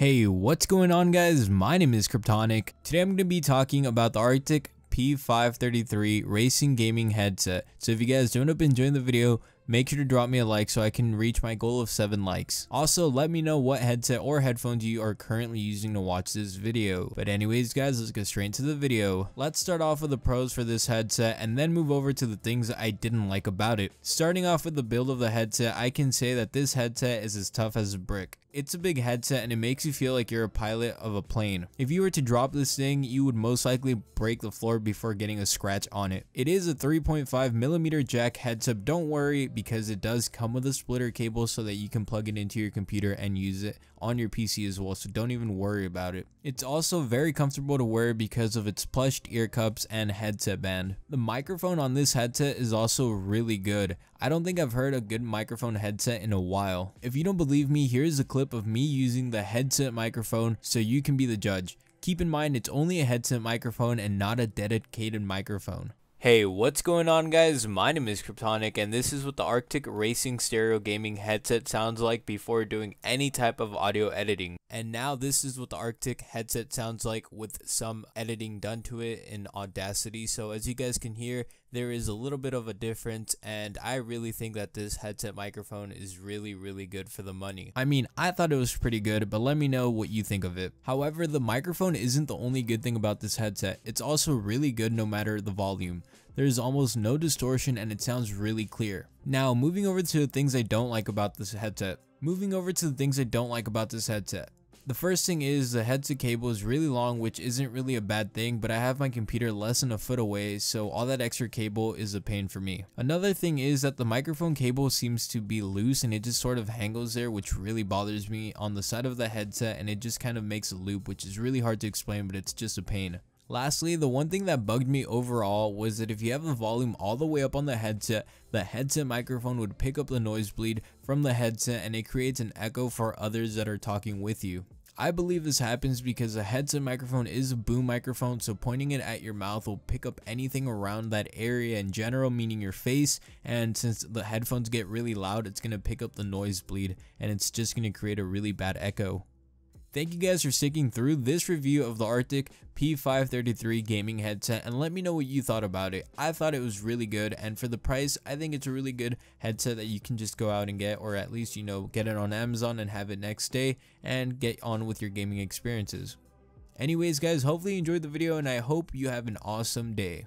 Hey, what's going on guys? My name is Kryptonic. Today I'm going to be talking about the Arctic P533 racing gaming headset. So if you guys don't end up enjoying the video, make sure to drop me a like so I can reach my goal of 7 likes. Also, let me know what headset or headphones you are currently using to watch this video. But anyways guys, let's get straight into the video. Let's start off with the pros for this headset and then move over to the things that I didn't like about it. Starting off with the build of the headset, I can say that this headset is as tough as a brick. It's a big headset and it makes you feel like you're a pilot of a plane. If you were to drop this thing, you would most likely break the floor before getting a scratch on it. It is a 3.5mm jack headset. Don't worry, because it does come with a splitter cable so that you can plug it into your computer and use it on your PC as well, so don't even worry about it. It's also very comfortable to wear because of its plushed ear cups and headset band. The microphone on this headset is also really good. I don't think I've heard a good microphone headset in a while. If you don't believe me, here's a clip of me using the headset microphone so you can be the judge. Keep in mind it's only a headset microphone and not a dedicated microphone. Hey, what's going on guys? My name is Kryptonic and this is what the Arctic Racing Stereo Gaming headset sounds like before doing any type of audio editing. And now this is what the Arctic headset sounds like with some editing done to it in Audacity. So as you guys can hear, there is a little bit of a difference, and I really think that this headset microphone is really good for the money. I mean, I thought it was pretty good, but let me know what you think of it. However, the microphone isn't the only good thing about this headset. It's also really good no matter the volume. There's almost no distortion and it sounds really clear. Now, moving over to the things I don't like about this headset. The first thing is the headset cable is really long, which isn't really a bad thing, but I have my computer less than a foot away, so all that extra cable is a pain for me. Another thing is that the microphone cable seems to be loose and it just sort of hangles there, which really bothers me on the side of the headset, and it just kind of makes a loop, which is really hard to explain, but it's just a pain. Lastly, the one thing that bugged me overall was that if you have the volume all the way up on the headset microphone would pick up the noise bleed from the headset and it creates an echo for others that are talking with you. I believe this happens because a headset microphone is a boom microphone, so pointing it at your mouth will pick up anything around that area in general, meaning your face, and since the headphones get really loud, it's going to pick up the noise bleed and it's just going to create a really bad echo. Thank you guys for sticking through this review of the Arctic P533 gaming headset, and let me know what you thought about it. I thought it was really good, and for the price, I think it's a really good headset that you can just go out and get, or at least, you know, get it on Amazon and have it next day and get on with your gaming experiences. Anyways guys, hopefully you enjoyed the video and I hope you have an awesome day.